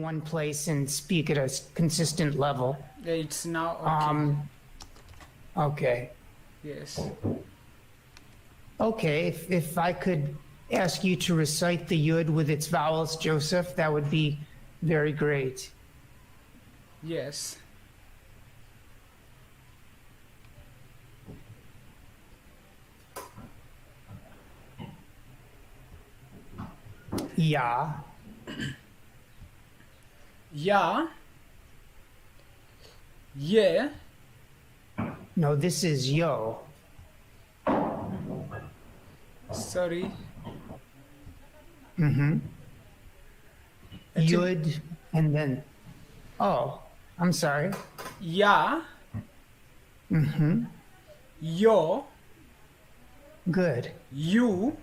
one place and speak at a consistent level. It's now okay. Okay. Yes. Okay, if I could ask you to recite the Yud with its vowels, Joseph, that would be very great. Yes. Ya. Ya. Ye. No, this is yo. Sorry. Mm-hmm. Yud, and then, oh, I'm sorry. Ya. Mm-hmm. Yo. Good. You.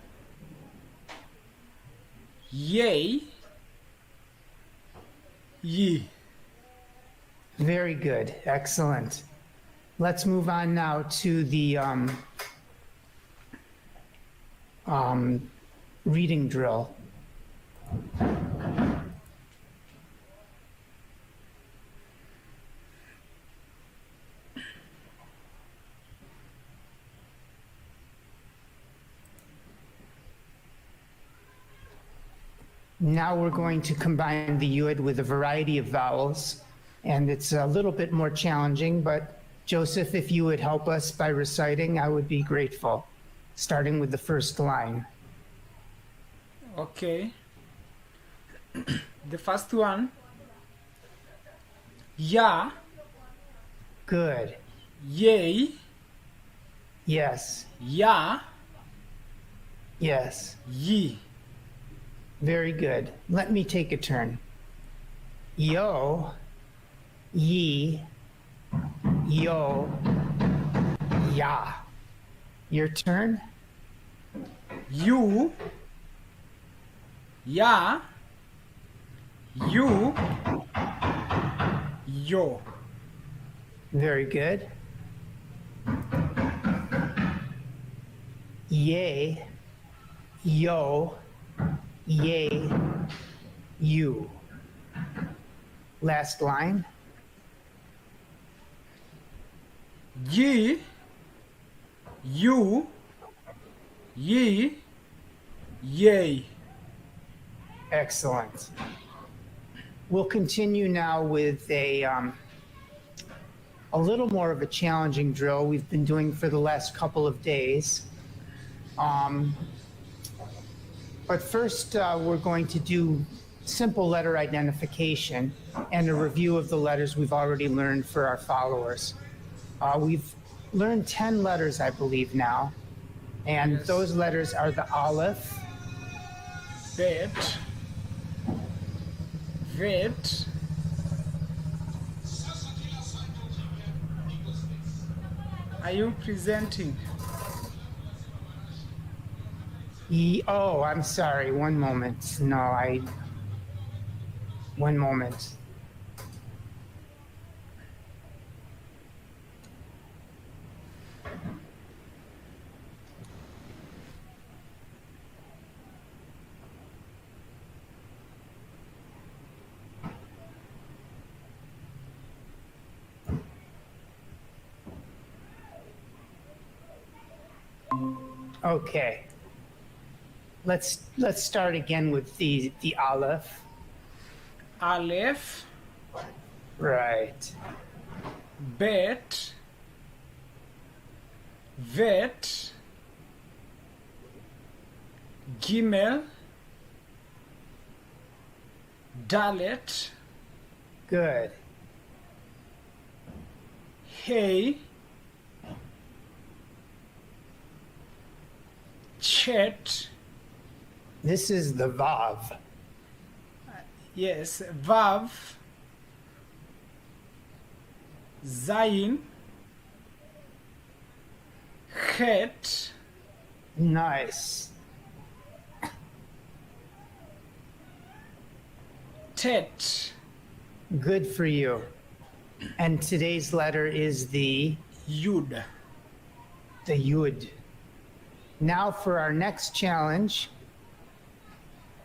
Yay. Ye. Very good. Excellent. Let's move on now to the reading drill. Now we're going to combine the Yud with a variety of vowels, and it's a little bit more challenging, but Joseph, if you would help us by reciting, I would be grateful, starting with the first line. Okay. The first one. Ya. Good. Yay. Yes. Ya. Yes. Ye. Very good. Let me take a turn. Yo, ye, yo, ya. Your turn? You. Ya. You. Yo. Very good. Yay, yo, yay, you. Last line. Ye. You. Ye. Yay. Excellent. We'll continue now with a little more of a challenging drill we've been doing for the last couple of days. But first, we're going to do simple letter identification and a review of the letters we've already learned for our followers. We've learned 10 letters, I believe, now. And Yes. those letters are the Aleph, Bet. Vet. Are you presenting? Oh, I'm sorry. One moment. No, one moment. Okay. Let's start again with the Aleph. Aleph. Right. Bet. Vet. Gimel. Dalet. Good. Hey. Chet. This is the Vav. Yes. Vav. Zayin. Het. Nice. Tet. Good for you. And today's letter is the Yud. Yud. Now for our next challenge.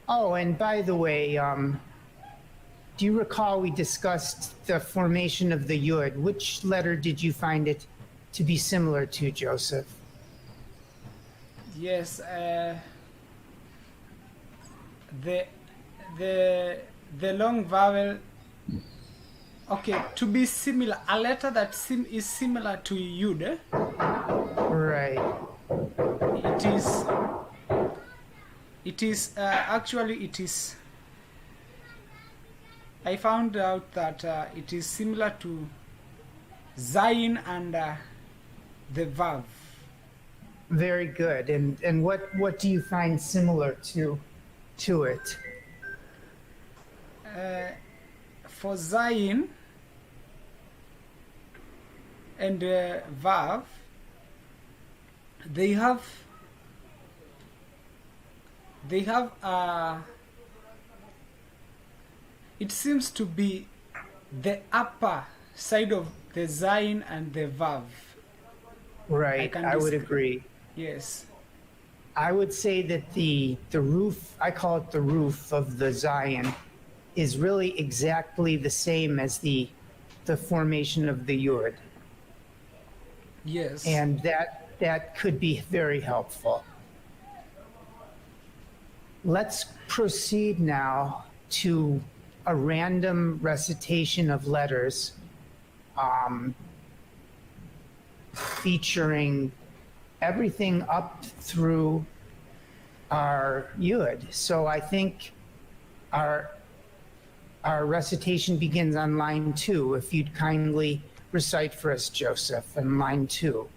Oh, and by the way, Do you recall we discussed the formation of the Yud? Which letter did you find it to be similar to, Joseph? Yes, the long vowel. Okay, to be similar, a letter that is similar to Yud. Right. It is actually it is. I found out that it is similar to Zayin and the Vav. Very good. And what do you find similar to it? For Zayin and Vav, they have it seems to be the upper side of the Zayin and the Vav. Right, I would agree. Yes. I would say that the roof, I call it the roof of the Zion, is really exactly the same as the formation of the Yud. Yes. And that could be very helpful. Let's proceed now to a random recitation of letters featuring everything up through our Yud. So I think our recitation begins on line 2. If you'd kindly recite for us, Joseph, on line 2.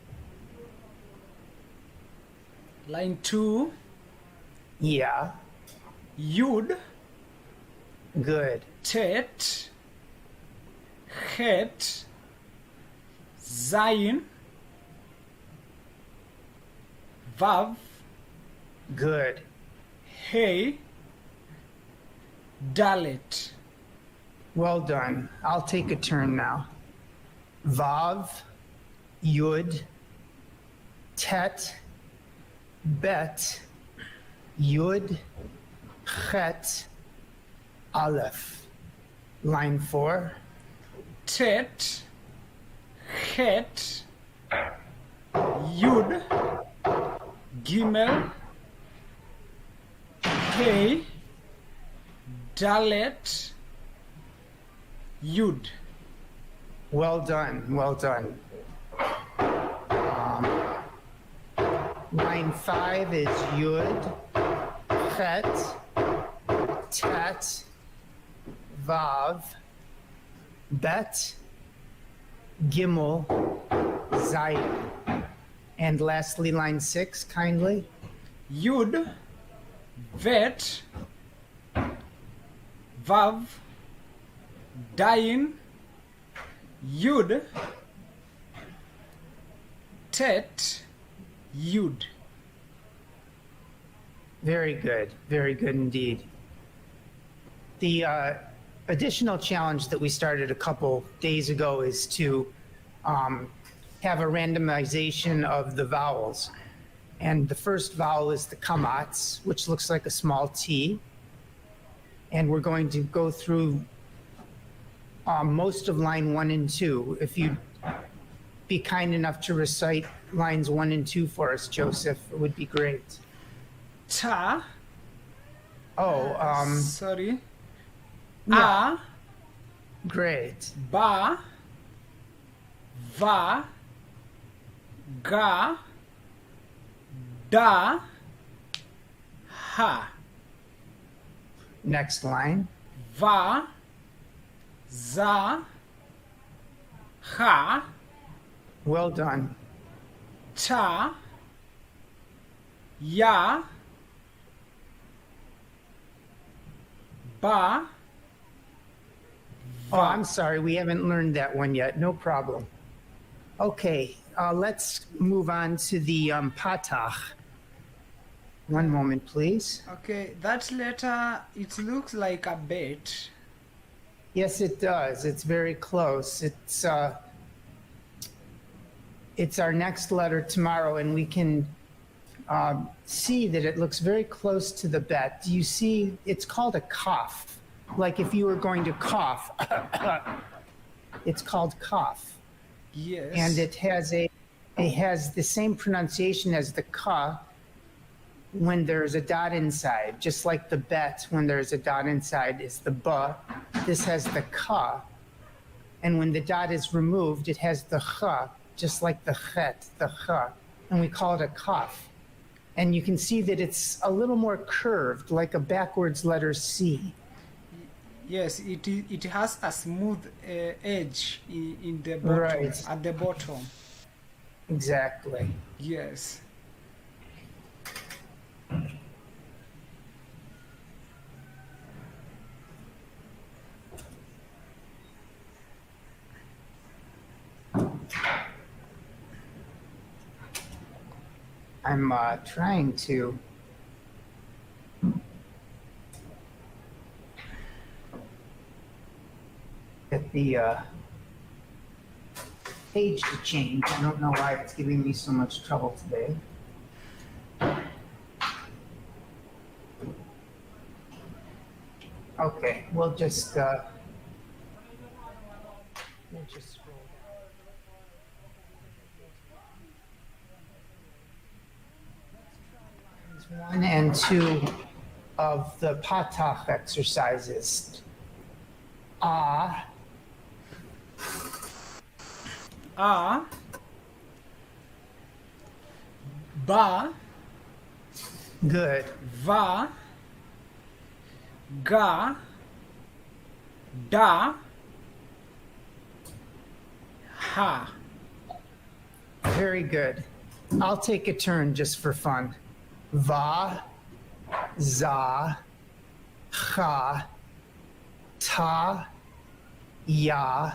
Line 2. Yeah. Yud. Good. Tet. Het. Zayin. Vav. Good. Hey. Dalet. Well done. I'll take a turn now. Vav, Yud, Tet, Bet, Yud, Chet, Aleph. Line 4. Tet. Het. Yud. Gimel. Hey. Dalet. Yud. Well done. Well done. Line 5 is Yud, Chet, Tet, Vav, Bet, Gimel, Zayin. And lastly, line 6, kindly. Yud. Vet. Vav. Dayin. Yud. Tet. Yud. Very good. Very good indeed. The additional challenge that we started a couple days ago is to have a randomization of the vowels. And the first vowel is the kamatz, which looks like a small T. And we're going to go through most of line 1 and 2. If you'd be kind enough to recite lines 1 and 2 for us, Joseph, it would be great. Ta. Oh, Sorry. yeah. A. Great. Ba. Va. Ga. Da. Ha. Next line. Va. Za. Ha. Well done. Ta. Ya. Ba. Oh, I'm sorry, we haven't learned that one yet. No problem. Okay, let's move on to the patach. One moment, please. Okay, that letter, it looks like a bet. Yes, it does. It's very close. It's our next letter tomorrow, and we can see that it looks very close to the bet. Do you see? It's called a kaf. Like if you were going to cough, it's called cough. Yes. And it has the same pronunciation as the ka when there's a dot inside, just like the bet when there's a dot inside is the ba. This has the ka. And when the dot is removed, it has the cha, just like the chet, the cha. And we call it a cough. And you can see that it's a little more curved, like a backwards letter C. Yes, it has a smooth edge in the bottom, Right. at the bottom. Exactly. Yes. I'm trying to get the page to change. I don't know why it's giving me so much trouble today. Okay, we'll just scroll down. 1 and 2 of the patach exercises. Ah, A, ba, good. va, ga, da, ha. Very good. I'll take a turn just for fun. Va, za, cha, ta, ya,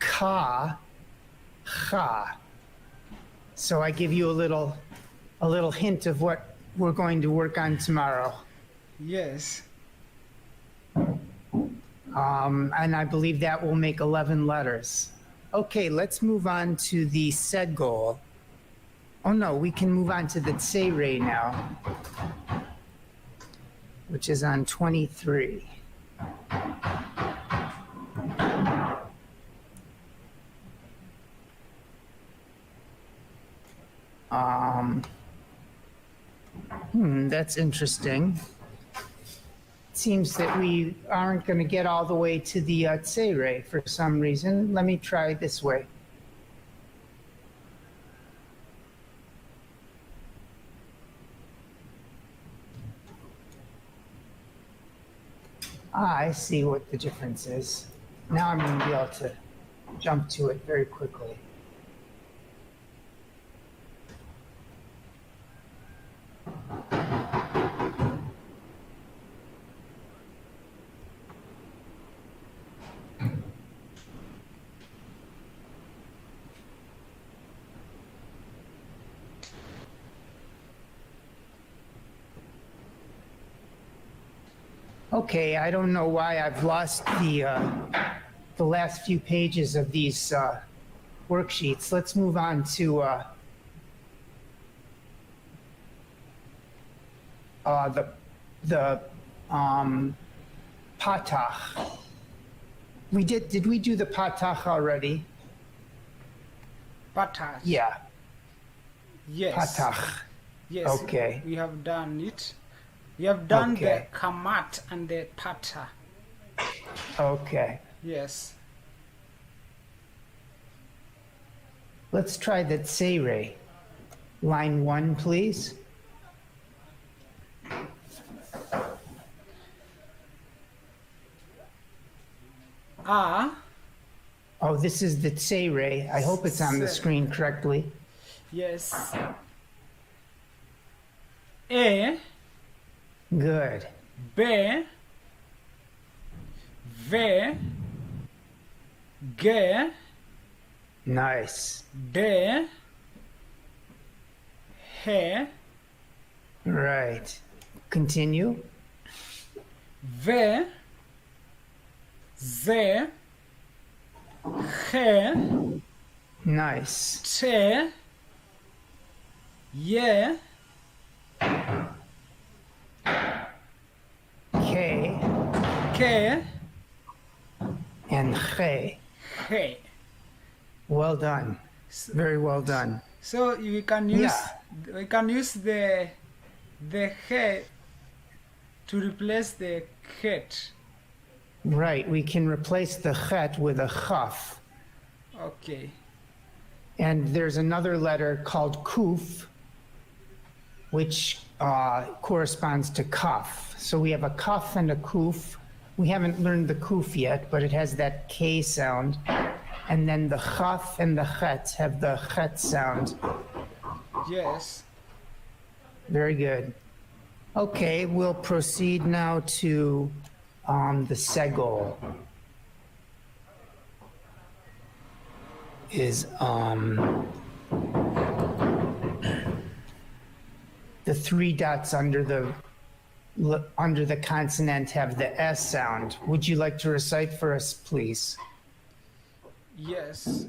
ka, cha. So I give you a little hint of what we're going to work on tomorrow. Yes. And I believe that will make 11 letters. Okay, let's move on to the said goal. Oh no, we can move on to the tsere now, which is on 23. That's interesting. It seems that we aren't going to get all the way to the tsere for some reason. Let me try this way. I see what the difference is. Now I'm going to be able to jump to it very quickly. Okay, I don't know why I've lost the last few pages of these worksheets. Let's move on to the patach. Did we do the patach already? Patach. Yeah, Yes. patach. Yes. Okay. We have done it. We have done Okay. the kamat and the pata. Okay. Yes. Let's try the tsere. Line 1, please. A, Oh, this is the tsere. I hope it's on the screen correctly. yes. A, Good. B, V, G, Nice. D, H, Right. Continue. V, Z, H, Nice. T, Y, K. K, and che. he. Well done. Very well done. So we can use the he to replace the het. Right, we can replace the chet with a chaf. Okay. And there's another letter called kuf, which corresponds to kaf. So we have a kaf and a kuf. We haven't learned the kuf yet, but it has that K sound. And then the chaf and the chet have the chet sound. Yes. Very good. Okay, we'll proceed now to the segol. Is the three dots under the consonant have the S sound. Would you like to recite for us, please? Yes.